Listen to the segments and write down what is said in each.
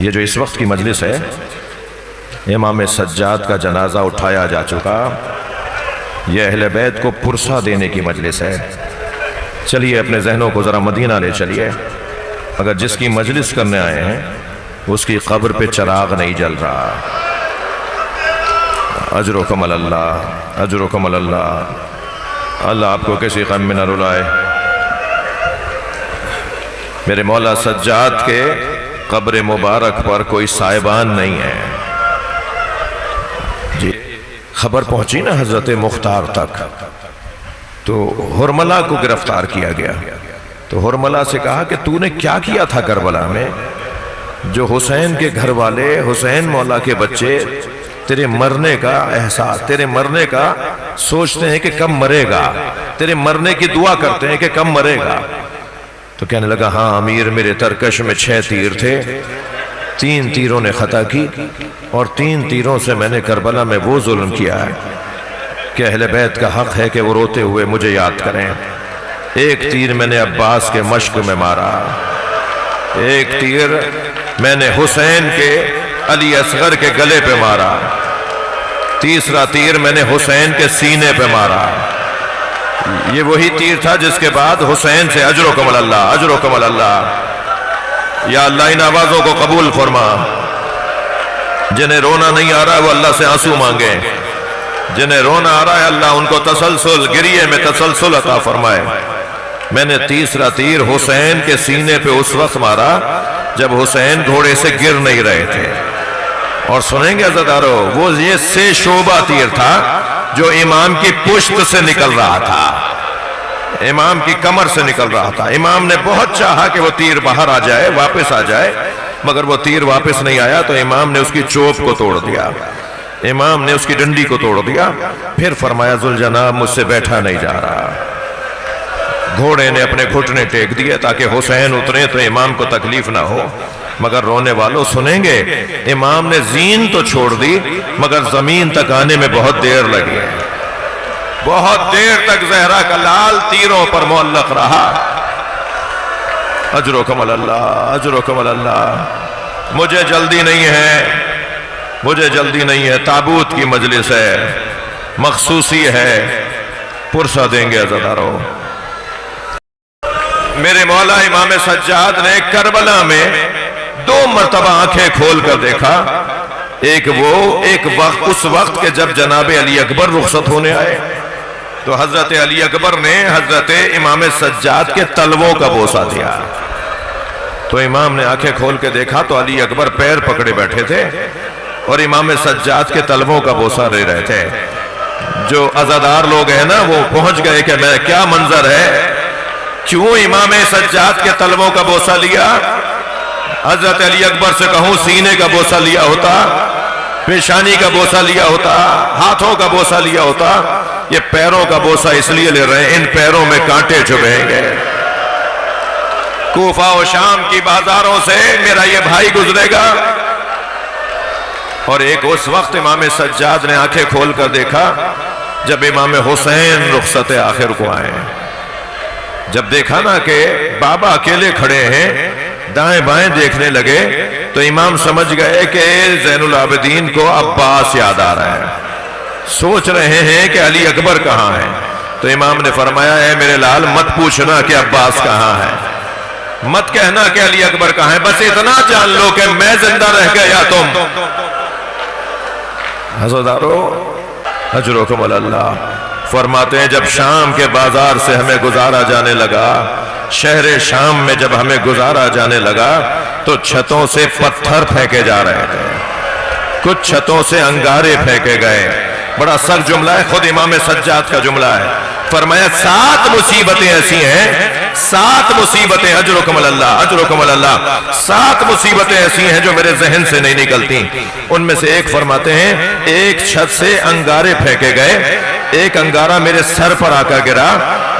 ये जो इस वक्त की मजलिस है, इमाम सज्जाद का जनाजा उठाया जा चुका, यह अहले बैत को पुरसा देने की मजलिस है। चलिए अपने जहनों को ज़रा मदीना ले चलिए। अगर जिसकी मजलिस करने आए हैं उसकी कब्र पे चिराग नहीं जल रहा, अजरो कमल अल्लाह, अजरो कमल अल्लाह। अल्लाह आपको किसी गम में न रुलाए। मेरे मौला सज्जाद के कब्र मुबारक पर कोई साहिबान नहीं है जी। खबर पहुंची ना हजरत मुख्तार तक, तो हुरमला को गिरफ्तार किया गया। तो हुरमला से कहा कि तूने क्या किया था करबला में, जो हुसैन के घर वाले, हुसैन मौला के बच्चे तेरे मरने का एहसास, तेरे मरने का सोचते हैं कि कब मरेगा, तेरे मरने की दुआ करते हैं कि कब मरेगा। तो कहने लगा, हाँ अमीर, मेरे तरकश में 6 तीर थे, 3 तीरों ने खता की और 3 तीरों से मैंने करबला में वो जुल्म किया है कि अहले बैत का हक है कि वो रोते हुए मुझे याद करें। 1 तीर मैंने अब्बास के मश्क में मारा, 1 तीर मैंने हुसैन के अली असगर के गले पे मारा, तीसरा तीर मैंने हुसैन के सीने पे मारा। ये वही तीर था जिसके बाद हुसैन से अजरो कमल अल्लाह, अजरो कमल अल्लाह। या अल्लाह इन आवाजों को कबूल फरमा। जिन्हें रोना नहीं आ रहा है वो अल्लाह से आंसू मांगे, जिन्हें रोना आ रहा है अल्लाह उनको तसलसल, गिरिये में तसलसल अता फरमाए। मैंने तीसरा तीर हुसैन के सीने पे उस वक्त मारा जब हुसैन घोड़े से गिर नहीं रहे थे। और सुनेंगे अज़ादारो, वो ये से शोभा तीर था जो इमाम की पुश्त से निकल रहा था, इमाम की कमर से निकल रहा था। इमाम ने बहुत चाहा कि वो तीर बाहर आ जाए, वापस आ जाए, मगर वो तीर वापस नहीं आया। तो इमाम ने उसकी चोप को तोड़ दिया, इमाम ने उसकी डंडी को तोड़ दिया। फिर फरमाया, जुलजनाब मुझसे बैठा नहीं जा रहा। घोड़े ने अपने घुटने टेक दिए ताकि हुसैन उतरे तो इमाम को तकलीफ ना हो। मगर रोने वालों सुनेंगे, इमाम ने जीन तो छोड़ दी मगर जमीन तक आने में बहुत देर लगी, बहुत देर तक जहरा का लाल तीरों पर मुअल्लक रहा। अजरो कमल अल्लाह, अजरो कमल अल्लाह। मुझे जल्दी नहीं है, मुझे जल्दी नहीं है। ताबूत की मजलिस है, मखसूसी है, पुरसा देंगे अज़ादारों। मेरे मौला इमाम सज्जाद ने करबला में 2 मरतबा आंखें खोल कर देखा। एक वक्त, उस वक्त के जब जनाब अली अकबर रुखसत होने आए, तो हजरत अली अकबर ने हजरत इमाम सज्जाद के तलवों का बोसा दिया। तो इमाम ने आंखें खोल के देखा तो अली अकबर पैर पकड़े बैठे थे और इमाम सज्जाद के तलवों का बोसा ले रहे थे। जो अज़ादार लोग हैं ना, वो पहुंच गए कि मैं, क्या मंजर है, क्यों इमाम सज्जाद के तलवों का बोसा लिया। हजरत अली अकबर से कहूं सीने का बोसा लिया होता, पेशानी का बोसा लिया होता, हाथों का बोसा लिया होता। ये पैरों का बोसा इसलिए ले रहे हैं, इन पैरों में कांटे चुभेंगे। कूफा और शाम की बाजारों से मेरा ये भाई गुजरेगा। और एक उस वक्त इमाम सज्जाद ने आंखें खोल कर देखा जब इमाम हुसैन रुखसत आखिर को आए। जब देखा ना कि बाबा अकेले खड़े हैं, दाएं बाएं देखने लगे, तो इमाम समझ गए कि ज़ैनुल आबिदीन को अब्बास याद आ रहा है। सोच रहे हैं कि अली अकबर कहाँ है। तो इमाम ने फरमाया, है मेरे लाल, मत पूछना कि अब्बास कहाँ है, मत कहना कि अली अकबर कहाँ है, बस इतना जान लो कि मैं जिंदा रह गया तुम। हज़रदारो, अजरो कमल अल्लाह। फरमाते हैं, जब शाम के बाजार से हमें गुजारा जाने लगा, शहर शाम में जब हमें गुजारा जाने लगा, तो छतों से पत्थर फेंके जा रहे थे, कुछ छतों से अंगारे फेंके गए। बड़ा सख्त जुमला है, खुद इमाम सज्जाद का जुमला है। फरमाया, 7 मुसीबतें ऐसी हैं, 7 मुसीबतें, अजरो कमल अल्लाह, अजरो कमल अल्लाह, 7 मुसीबतें ऐसी हैं जो मेरे जहन से नहीं निकलती। उनमें से एक फरमाते हैं, एक छत से अंगारे फेंके गए, एक अंगारा मेरे सर पर आकर गिरा,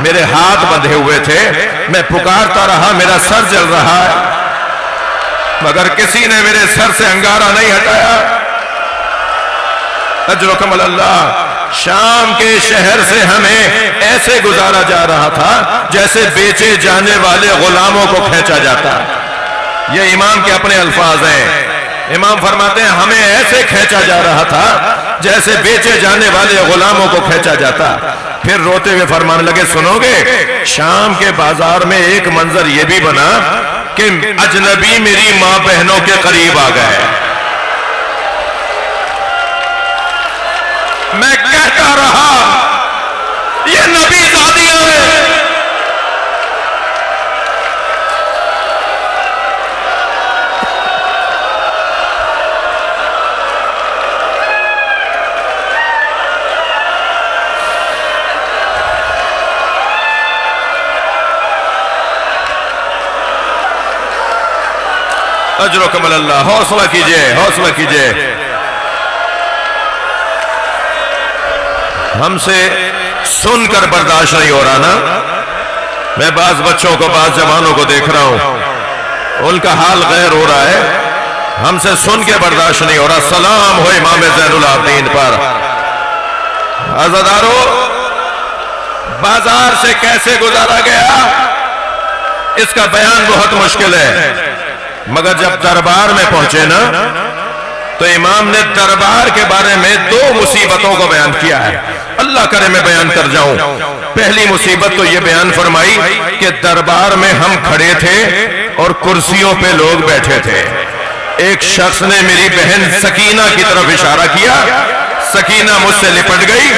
मेरे हाथ बंधे हुए थे, मैं पुकारता रहा, मेरा सर जल रहा है, मगर किसी ने मेरे सर से अंगारा नहीं हटाया। अजरो कमल अल्लाह। शाम के शहर से हमें ऐसे गुजारा जा रहा था जैसे बेचे जाने वाले गुलामों को खींचा जाता। ये इमाम के अपने अल्फाज हैं। इमाम फरमाते हैं हमें ऐसे खींचा जा रहा था जैसे बेचे जाने वाले गुलामों को खींचा जाता। फिर रोते हुए फरमाने लगे, सुनोगे, शाम के बाजार में एक मंजर यह भी बना कि अजनबी मेरी मां बहनों के करीब आ गए। मैं कहता रहा ये नबी ज़ादियां हैं। अजरुकम अल्लाह। हौसला कीजिए, हौसला कीजिए। हमसे सुनकर बर्दाश्त नहीं हो रहा ना। मैं बाज बच्चों को, बाज जवानों को देख रहा हूं, उनका हाल गैर हो रहा है। हमसे सुन के बर्दाश्त नहीं हो रहा। सलाम हो इमाम ज़ैनुल आबिदीन पर। अज़ादारों, बाजार से कैसे गुजारा गया इसका बयान बहुत मुश्किल है, मगर जब दरबार में पहुंचे ना तो इमाम ने दरबार के बारे में दो मुसीबतों को बयान किया है। अल्लाह करे मैं बयान कर जाऊं। पहली मुसीबत तो यह बयान फरमाई कि दरबार में हम खड़े थे और कुर्सियों पे लोग बैठे थे। एक शख्स ने मेरी बहन सकीना की तरफ इशारा किया। सकीना मुझसे लिपट गई,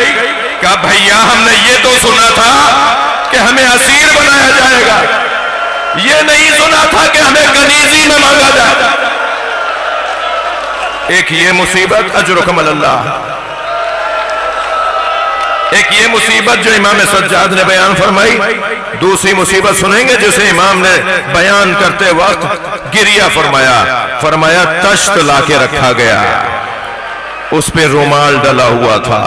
कहा भैया हमने ये तो सुना था कि हमें असीर बनाया जाएगा, ये नहीं सुना था कि हमें गनीजी में मांगा जाए। एक ये मुसीबत अजरुकम अल्लाह, एक ये मुसीबत जो इमाम सज्जाद ने बयान फरमाई। दूसरी मुसीबत सुनेंगे जिसे इमाम ने बयान करते वक्त गिरिया फरमाया। फरमाया तश्त लाके रखा गया, उस पे रुमाल डला हुआ था।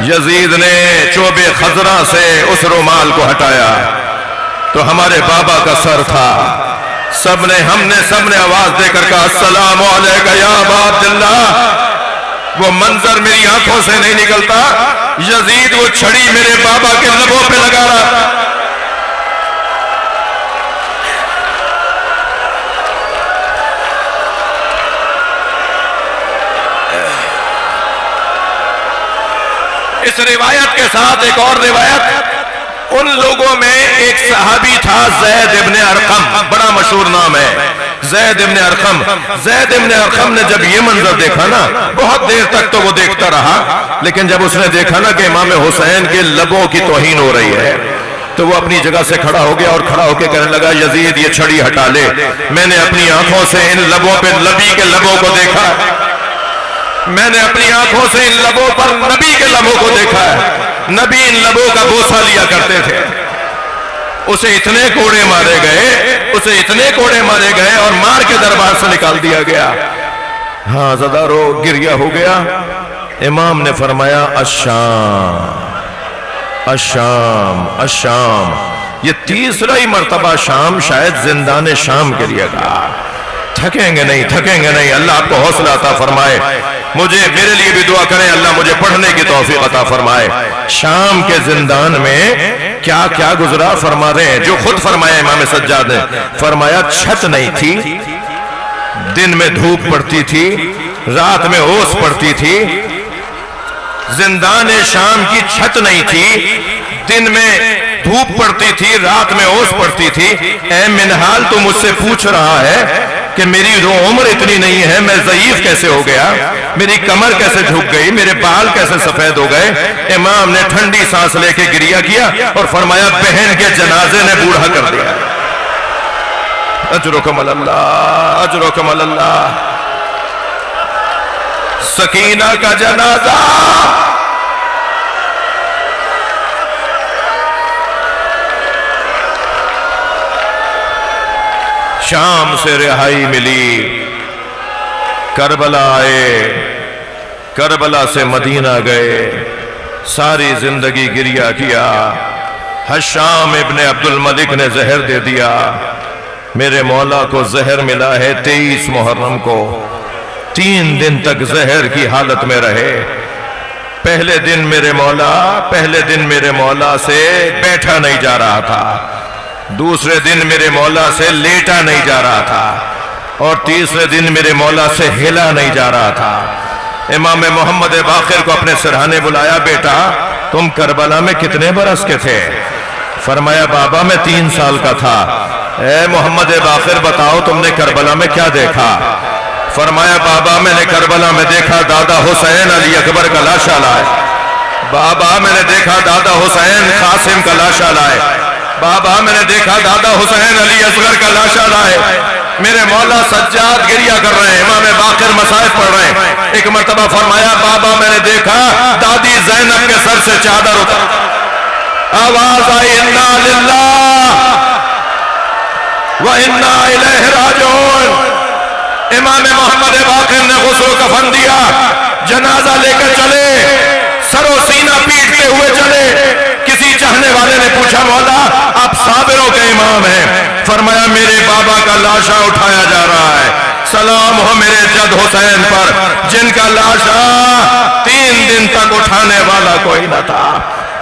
यजीद ने चोबे खजरा से उस रुमाल को हटाया तो हमारे बाबा का सर था। सबने आवाज देकर कहा अस्सलामु अलैका या अबा अब्दुल्लाह। वो मंजर मेरी आंखों से नहीं निकलता। यजीद वो छड़ी मेरे बाबा के लबों पे लगा रहा था। इस रिवायत के साथ एक और रिवायत, उन लोगों में एक सहाबी था ज़ैद इब्ने अरकम, बड़ा मशहूर नाम है ज़ैद इब्ने अरकम। ज़ैद इब्ने अरकम ने जब ये मंजर देखा ना, बहुत देर तक तो वो देखता रहा, लेकिन जब उसने देखा ना कि इमाम हुसैन के लबों की तौहीन हो रही है तो वो अपनी जगह से खड़ा हो गया और खड़ा होकर कहने लगा यजीद ये छड़ी हटा ले, मैंने अपनी आंखों से इन लबों पे नबी के लबों को देखा, मैंने अपनी आंखों से इन लबों पर नबी के लबों को देखा है। नबी इन लबों का बोसा लिया करते थे। उसे इतने कोड़े मारे गए, उसे इतने कोड़े मारे गए और मार के दरबार से निकाल दिया गया। हाँ ज़दारो गिरिया हो गया। इमाम ने फरमाया अशाम अशाम अशाम। ये तीसरा ही मर्तबा शाम शायद जिंदाने शाम के लिए कहा। थकेंगे नहीं, थकेंगे नहीं। अल्लाह आपको हौसला अता फरमाए। मुझे, मेरे लिए भी दुआ करें, अल्लाह मुझे पढ़ने की तौफीक अता फरमाए। शाम के जिंदान में क्या क्या गुजरा फरमा रहे हैं, जो खुद फरमाया इमाम सज्जाद ने। फरमाया छत नहीं थी, दिन में धूप पड़ती थी, रात में ओस पड़ती थी। जिंदान शाम की छत नहीं थी, दिन में धूप पड़ती थी, रात में ओस पड़ती थी। ए मिनहाल तो मुझसे पूछ रहा है कि मेरी जो उम्र इतनी नहीं है, मैं ज़ईफ कैसे हो गया, मेरी कमर कैसे झुक गई, मेरे बाल कैसे सफेद हो गए। इमाम ने ठंडी सांस लेके गिरिया किया और फरमाया बहन के जनाजे ने बूढ़ा कर दिया। अजरुकम अल्लाह, अजरुकम अल्लाह। सकीना का जनाजा शाम से रिहाई मिली, करबला आए, करबला से मदीना गए, सारी जिंदगी गिरिया किया। हशाम इब्ने अब्दुल मलिक ने जहर दे दिया। मेरे मौला को जहर मिला है 23 मुहर्रम को। 3 दिन तक जहर की हालत में रहे। पहले दिन मेरे मौला से बैठा नहीं जा रहा था, दूसरे दिन मेरे मौला से लेटा नहीं जा रहा था, और तीसरे दिन मेरे मौला से हिला नहीं जा रहा था। इमाम मोहम्मद बाकिर को अपने सिरहाने बुलाया, बेटा तुम करबला में कितने बरस के थे? फरमाया बाबा मैं 3 साल का था। ए मोहम्मद बाकिर बताओ तुमने करबला में क्या देखा? फरमाया बाबा मैंने करबला में देखा दादा हुसैन अली अकबर का लाशा लाए। बाबा मैंने देखा दादा हुसैन कासिम का लाशा लाए। बाबा मैंने देखा दादा हुसैन अली असगर का लाशा लाए। मेरे मौला सज्जाद गिरिया कर रहे हैं, इमाम बाकिर मसाइब पढ़ रहे हैं। एक मर्तबा फरमाया बाबा मैंने देखा दादी ज़ैनब के सर से चादर उतर, आवाज आई इन्ना लिल्लाह व इन्ना इलैहि राजिऊन। इमाम मोहम्मद बाकिर ने गुस्ल कफन दिया, जनाजा लेकर चले, सरो सीना पीटते हुए चले। किसी चाहने वाले ने पूछा मौला आप साबिरों के इमाम हैं? फरमाया मेरे बाबा का लाशा उठाया जा रहा है, सलाम हो मेरे जद हुसैन पर जिनका लाशा 3 दिन तक उठाने वाला कोई न था।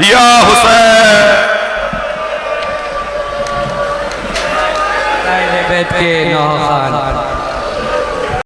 या हुसैन बैठ के नौखान